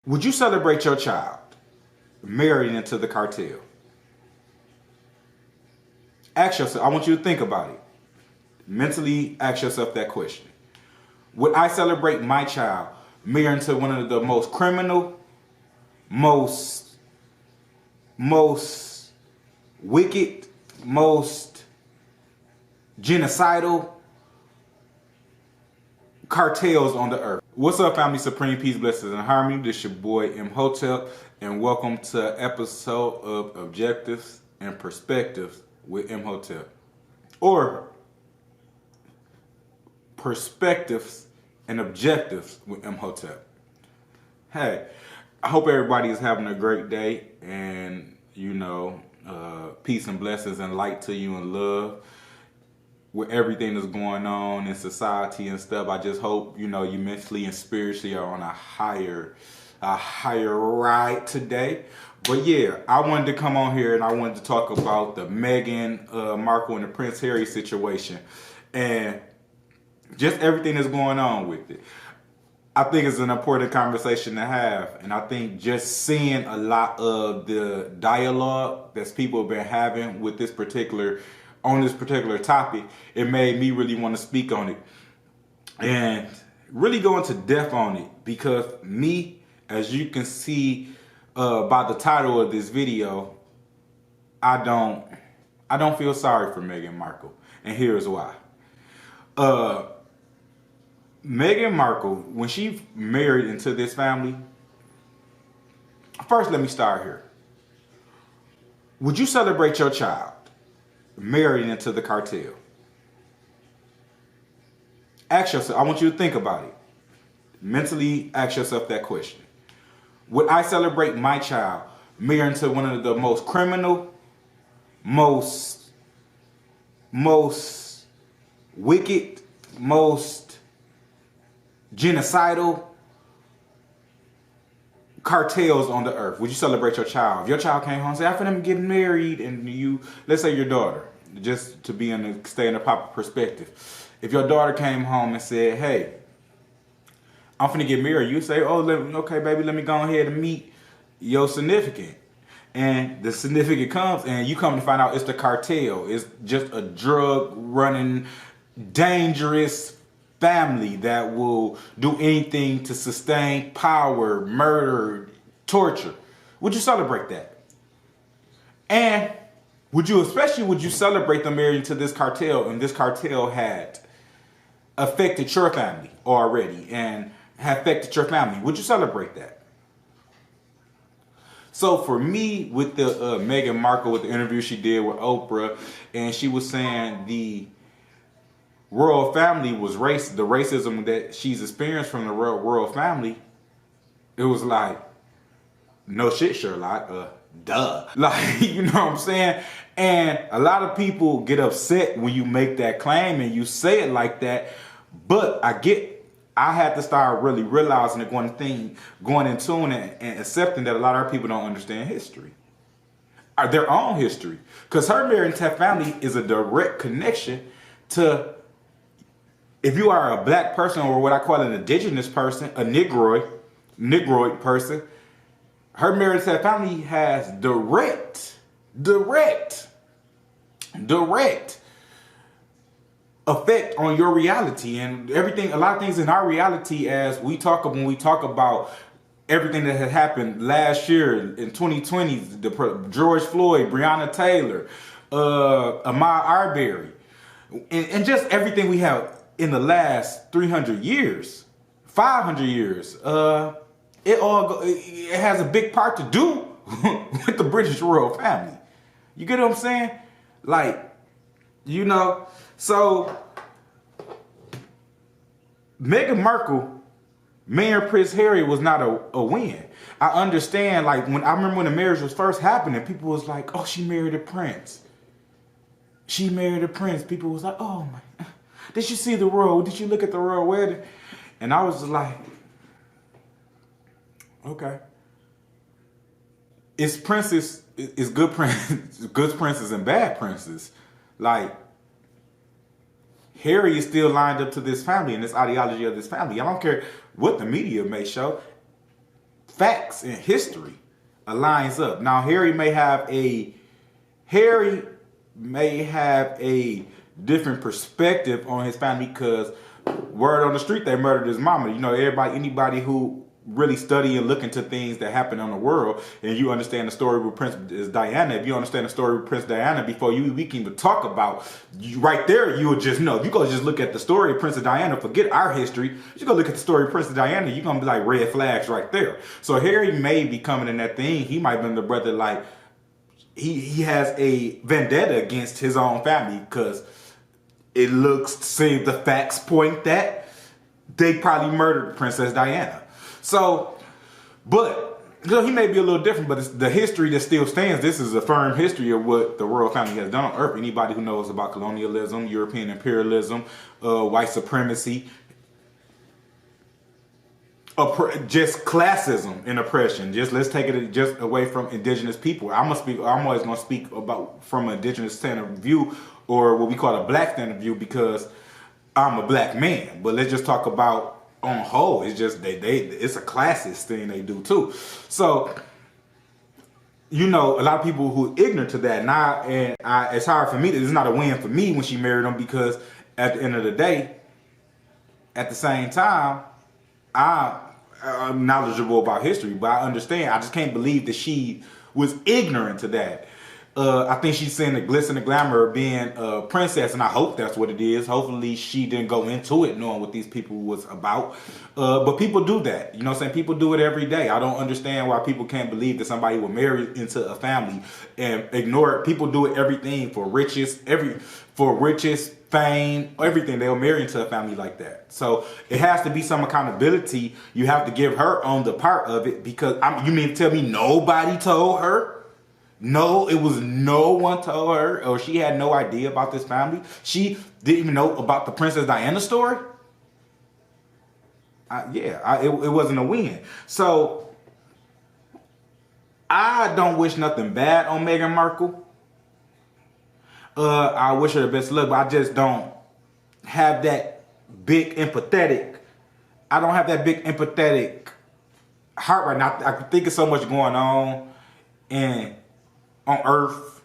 Would you celebrate your child married into the cartel? Ask yourself, I want you to think about it. Mentally ask yourself that question. Would I celebrate my child married into one of the most criminal, most wicked, most genocidal cartels on the earth? What's up, family? Supreme peace, blessings, and harmony. This your boy Imhotep, and welcome to an episode of Objectives and Perspectives with Imhotep, or Perspectives and Objectives with Imhotep. Hey, I hope everybody is having a great day, and peace and blessings and light to you and love with everything that's going on in society and stuff. I just hope you mentally and spiritually are on a higher ride today. But yeah, I wanted to come on here and I wanted to talk about the Meghan Markle and the Prince Harry situation and just everything that's going on with it. I think it's an important conversation to have, and I think just seeing a lot of the dialogue that people have been having with this particular topic, it made me really want to speak on it and really go into depth on it, because me, as you can see by the title of this video, I don't feel sorry for Meghan Markle, and here's why. Meghan Markle, when she married into this family, first let me start here. Would you celebrate your child married into the cartel? Ask yourself, I want you to think about it. Mentally ask yourself that question. Would I celebrate my child married into one of the most criminal, most wicked, most genocidal cartels on the earth? Would you celebrate your child? If your child came home and said, I'm finna get married, and let's say your daughter, just to stay in the proper perspective. If your daughter came home and said, hey, I'm finna get married, you say, okay, baby, let me go ahead and meet your significant. And the significant comes, and you come to find out it's the cartel. It's just a drug running, dangerous family that will do anything to sustain power, murder, torture. Would you celebrate that? And would you celebrate the marriage to this cartel, and this cartel had affected your family already and had affected your family? Would you celebrate that? So for me, with the Meghan Markle, with the interview she did with Oprah, and she was saying the royal family was the racism that she's experienced from the royal family, it was like, no shit, Sherlock, duh. Like, you know what I'm saying? And a lot of people get upset when you make that claim and you say it like that, but I had to start really realizing it, going in tune and accepting that a lot of people don't understand history, or their own history. Because her marriage to family is a direct connection to, if you are a black person, or what I call an indigenous person, a negroid person, her marriage to family has direct effect on your reality and everything. A lot of things in our reality, when we talk about everything that had happened last year in 2020, the George Floyd, Breonna Taylor, Ahmaud Arbery, and just everything we have in the last 300 years, 500 years, it has a big part to do with the British royal family. You get what I'm saying? Like, so Meghan Markle marrying Prince Harry was not a win. I understand, like, I remember when the marriage was first happening, people was like, oh, she married a prince. She married a prince. People was like, oh my, did you see the royal? Did you look at the royal wedding? And I was just like, okay. It's princes, it's good princes and bad princes. Like, Harry is still lined up to this family and this ideology of this family. I don't care what the media may show. facts and history aligns up. Now Harry may have a different perspective on his family because word on the street they murdered his mama. You know, anybody who really study and look into things that happen on the world, and you understand the story with Princess Diana. If you understand the story with Princess Diana before we can even talk about right there, you would just know. If you go just look at the story of Princess Diana, forget our history. You go look at the story of Princess Diana, you're gonna be like red flags right there. So Harry may be coming in that thing. He might be the brother like he has a vendetta against his own family because it seems the facts point that they probably murdered Princess Diana. So, but you know, he may be a little different, but it's the history that still stands. This is a firm history of what the royal family has done on Earth. Anybody who knows about colonialism, European imperialism, white supremacy, just classism and oppression. Just let's take it just away from indigenous people. I'm always gonna speak about from an indigenous standard of view, or what we call a black standard of view, because I'm a black man. But let's just talk about on whole. It's just it's a classist thing they do too. So you know, a lot of people who are ignorant to that now, and it's hard for me. It's not a win for me when she married him, because at the end of the day, at the same time, I'm knowledgeable about history, but I understand. I just can't believe that she was ignorant to that. I think she's seeing the glitz and the glamour of being a princess, and I hope that's what it is. Hopefully she didn't go into it knowing what these people was about. But people do that. You know what I'm saying? People do it every day. I don't understand why people can't believe that somebody will marry into a family and ignore it. People do it everything for riches, fame, everything. They'll marry into a family like that. So it has to be some accountability you have to give her on the part of it, because you mean to tell me nobody told her? No, it was no one told her, or she had no idea about this family. She didn't even know about the Princess Diana story. It wasn't a win. So I don't wish nothing bad on Meghan Markle. I wish her the best of luck, but I just don't have that big empathetic. I don't have that big empathetic heart right now. I think there's so much going on, and on Earth,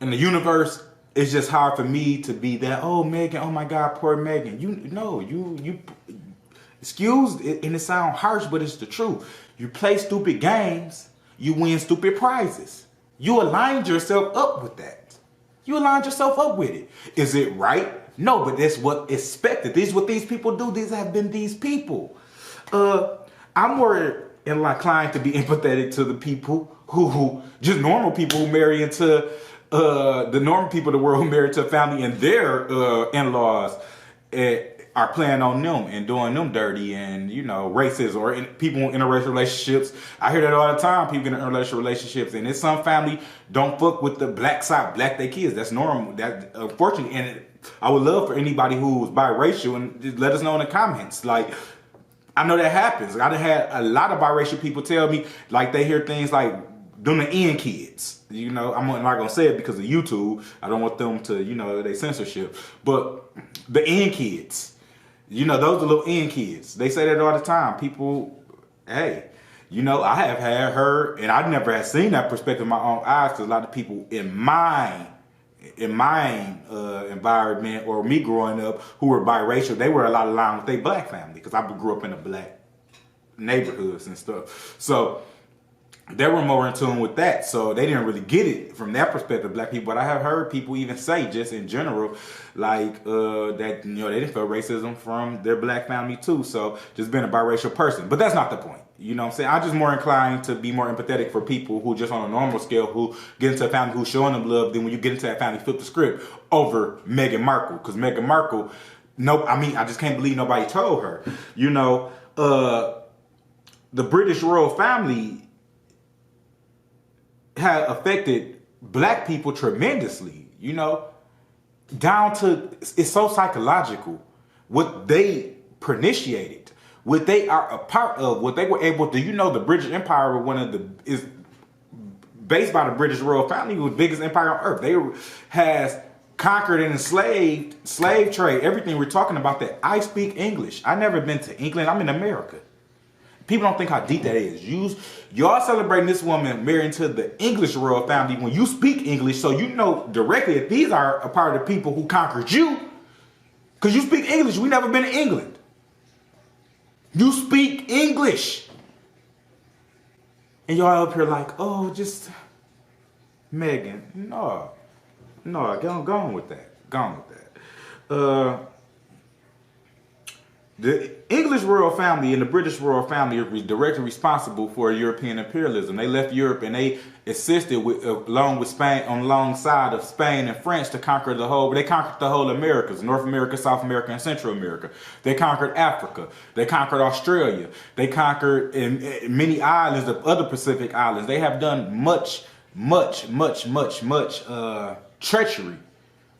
in the universe, it's just hard for me to be that, oh, Meghan, oh my God, poor Meghan. You excuse it, and it sounds harsh, but it's the truth. You play stupid games, you win stupid prizes. You aligned yourself up with that. You aligned yourself up with it. Is it right? No, but that's what expected. This is what these people do. These have been these people. I'm more inclined to be empathetic to the people who just normal people who marry into the normal people of the world who marry to a family, and their in-laws are playing on them and doing them dirty, and you know, racism, or people in interracial relationships. I hear that all the time. People get in interracial relationships, and it's some family don't fuck with the black side, black their kids. That's normal. That unfortunately, and I would love for anybody who's biracial and just let us know in the comments. Like, I know that happens. I done had a lot of biracial people tell me, like, they hear things like them the N kids. You know, I'm not gonna say it because of YouTube. I don't want them to, you know, they censorship. But the N kids, you know, those are little N kids. They say that all the time. People, hey, you know, I have had her, and I never had seen that perspective in my own eyes, because a lot of people in my environment, or me growing up, who were biracial, they were a lot aligned with their black family, because I grew up in a black neighborhoods and stuff. So they were more in tune with that, so they didn't really get it from that perspective, black people. But I have heard people even say, just in general, like that, you know, they didn't feel racism from their black family too. So just being a biracial person, but that's not the point. You know what I'm saying? I'm just more inclined to be more empathetic for people who just on a normal scale, who get into a family who's showing them love. Then when you get into that family, flip the script over Meghan Markle, because Meghan Markle, I just can't believe nobody told her. You know, the British royal family had affected black people tremendously, you know, down to, it's so psychological, what they perniciated, what they are a part of, what they were able to, you know, the British Empire is based by the British royal family, was the biggest empire on earth. They has conquered and enslaved, slave trade, everything. We're talking about that. I speak English. I never been to England. I'm in America. People don't think how deep that is. Y'all celebrating this woman married into the English royal family when you speak English, so you know directly that these are a part of the people who conquered you. Because you speak English. We never been to England. You speak English. And y'all up here like, oh, just Meghan. No, go on with that. Go on with that. The English royal family and the British royal family are directly responsible for European imperialism. They left Europe and they assisted with, along with Spain, alongside of Spain and France, to conquer the whole. They conquered the whole Americas: North America, South America, and Central America. They conquered Africa. They conquered Australia. They conquered many islands of other Pacific islands. They have done much treachery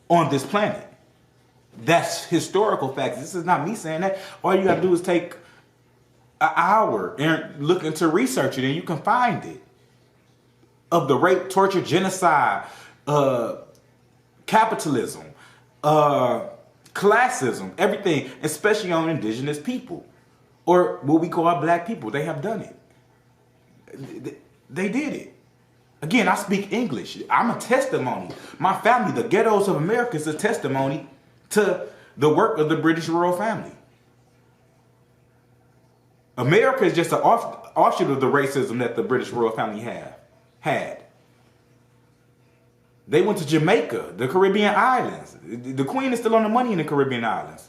on this planet. That's historical facts. This is not me saying that. All you gotta do is take an hour and look into research it, and you can find it. Of the rape, torture, genocide, capitalism, classism, everything, especially on indigenous people, or what we call black people. They have done it. They did it. Again, I speak English. I'm a testimony. My family, the ghettos of America, is a testimony to the work of the British royal family. America is just an offshoot of the racism that the British royal family had. They went to Jamaica, the Caribbean islands. The Queen is still on the money in the Caribbean islands.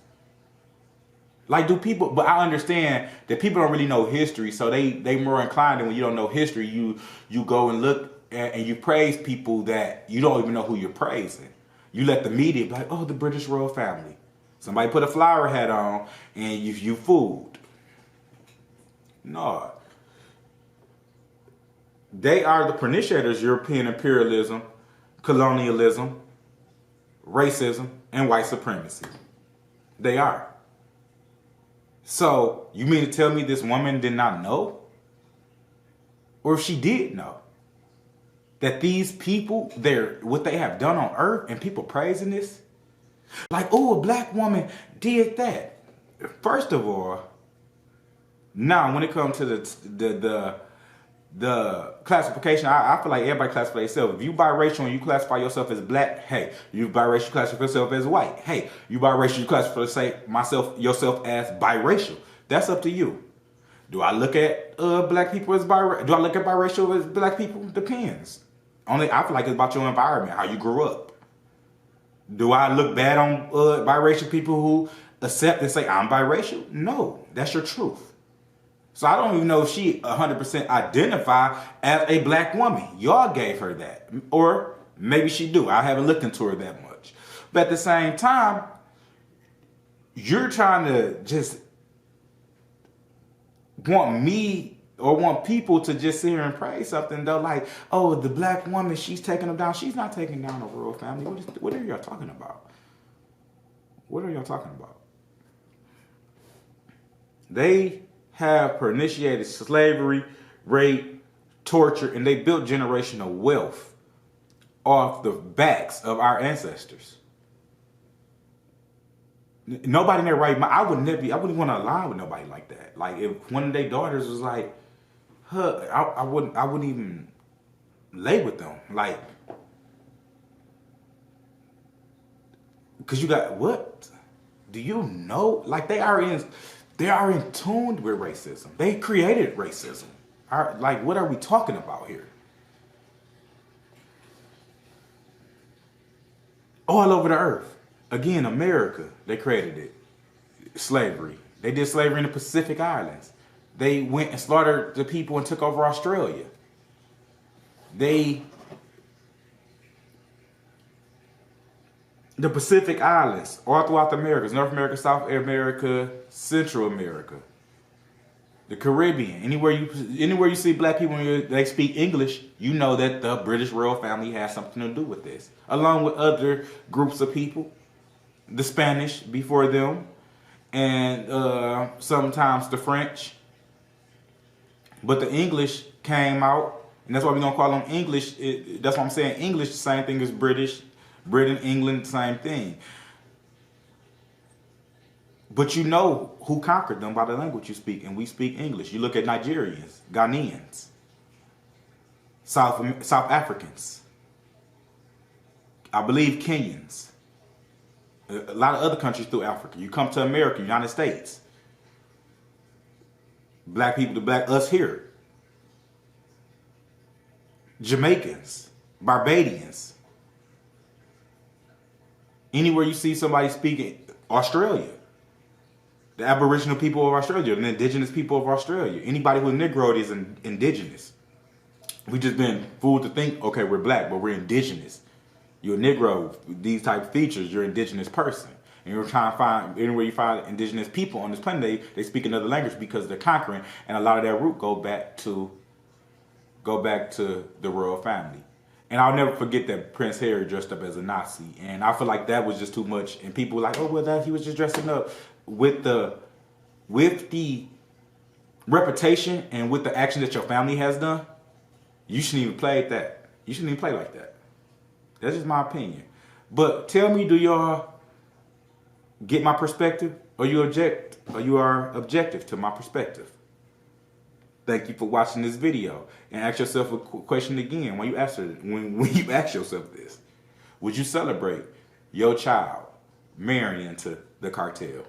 Like, do people, but I understand that people don't really know history, so they more inclined, and when you don't know history, you go and look and you praise people that you don't even know who you're praising. You let the media be like, oh, the British royal family. Somebody put a flower hat on and you fooled. No. They are the perniciators: European imperialism, colonialism, racism, and white supremacy. They are. So, you mean to tell me this woman did not know? Or if she did know, that these people, what they have done on earth, and people praising this? Like, oh, a black woman did that. First of all, now when it comes to the classification, I feel like everybody classifies themselves. If you biracial and you classify yourself as black, hey. You biracial, you classify yourself as white, hey. You biracial, you classify yourself as biracial. That's up to you. Do I look at black people as biracial? Do I look at biracial as black people? Depends. I feel like it's about your environment, how you grew up. Do I look bad on biracial people who accept and say, I'm biracial? No, that's your truth. So I don't even know if she 100% identify as a black woman. Y'all gave her that. Or maybe she do. I haven't looked into her that much. But at the same time, you're trying to just want me or want people to just sit here and praise something, though, like, oh, the black woman, she's taking them down. She's not taking down the royal family. What are y'all talking about? What are y'all talking about? They have initiated slavery, rape, torture, and they built generational wealth off the backs of our ancestors. Nobody in their right mind, I wouldn't want to align with nobody like that. Like, if one of their daughters was like, I wouldn't even lay with them. Like, because you got, what? Do you know? Like, they are in tune with racism. They created racism. Like, what are we talking about here? All over the earth. Again, America, they created it. Slavery. They did slavery in the Pacific Islands. They went and slaughtered the people and took over Australia. The Pacific Islands, all throughout the Americas, North America, South America, Central America, the Caribbean, anywhere you see black people and they speak English, you know that the British royal family has something to do with this, along with other groups of people, the Spanish before them, and sometimes the French. But the English came out, and that's why we're gonna call them English. That's what I'm saying. English, the same thing as British. Britain, England, same thing. But you know who conquered them by the language you speak, and we speak English. You look at Nigerians, Ghanaians, South Africans, I believe Kenyans, a lot of other countries through Africa. You come to America, United States, black people, us here, Jamaicans, Barbadians, anywhere you see somebody speaking, Australia, the Aboriginal people of Australia, the Indigenous people of Australia, anybody who's Negroid is indigenous. We just been fooled to think, okay, we're black, but we're indigenous. You're a Negro, these type of features, you're an indigenous person. And you're trying to find, anywhere you find indigenous people on this planet, they speak another language because they're conquering, and a lot of their root go back to the royal family. And I'll never forget that Prince Harry dressed up as a Nazi. And I feel like that was just too much. And people were like, oh, well, he was just dressing up with the reputation and with the action that your family has done. You shouldn't even play that. You shouldn't even play like that. That's just my opinion. But tell me, do y'all get my perspective, or you are objective to my perspective? Thank you for watching this video, and ask yourself a question again when you ask yourself this: would you celebrate your child marrying into the cartel?